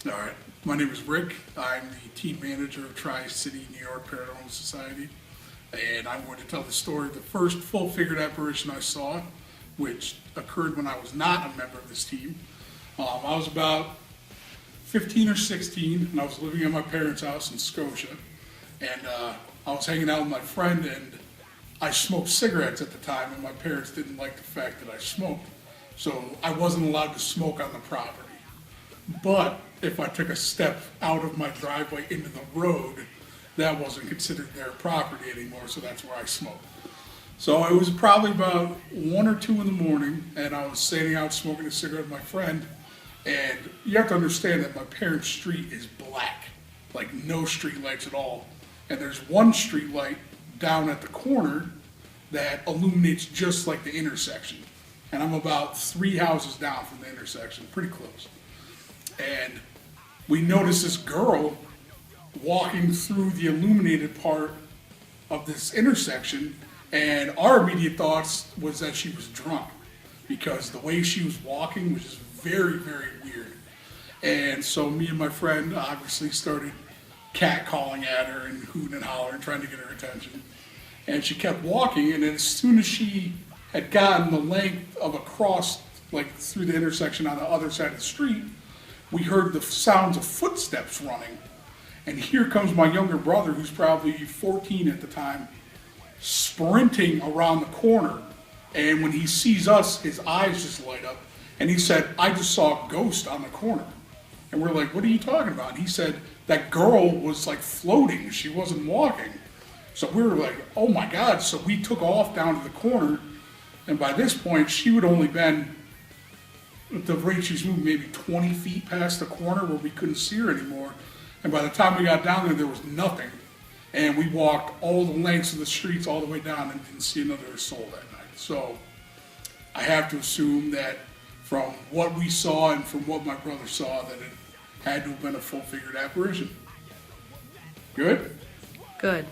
All right. My name is Rick. I'm the team manager of Tri-CityNYPS Paranormal Society. And I'm going to tell the story of the first full-figured apparition I saw, which occurred when I was not a member of this team. I was about 15 or 16, and I was living at my parents' house in Scotia. And I was hanging out with my friend, and I smoked cigarettes at the time, and my parents didn't like the fact that I smoked. So I wasn't allowed to smoke on the property. But if I took a step out of my driveway into the road, that wasn't considered their property anymore, so that's where I smoked. So it was probably about 1 or 2 in the morning, and I was standing out smoking a cigarette with my friend, and you have to understand that my parents' street is black, like no street lights at all. And there's one street light down at the corner that illuminates just like the intersection. And I'm about 3 houses down from the intersection, pretty close. And we noticed this girl walking through the illuminated part of this intersection, and our immediate thoughts was that she was drunk because the way she was walking was just very, very weird. And so me and my friend obviously started catcalling at her and hooting and hollering, trying to get her attention. And she kept walking, and then as soon as she had gotten the length of a cross, like through the intersection on the other side of the street, we heard the sounds of footsteps running. And here comes my younger brother, who's probably 14 at the time, sprinting around the corner. And when he sees us, his eyes just light up. And he said, "I just saw a ghost on the corner." And we're like, "What are you talking about?" And he said, "That girl was like floating. She wasn't walking." So we were like, "Oh my God." So we took off down to the corner. And by this point, she would only been, at the rate she was moving, maybe 20 feet past the corner where we couldn't see her anymore. And by the time we got down there was nothing. And we walked all the lengths of the streets all the way down and didn't see another soul that night. So I have to assume that from what we saw and from what my brother saw, that it had to have been a full-figured apparition. Good? Good.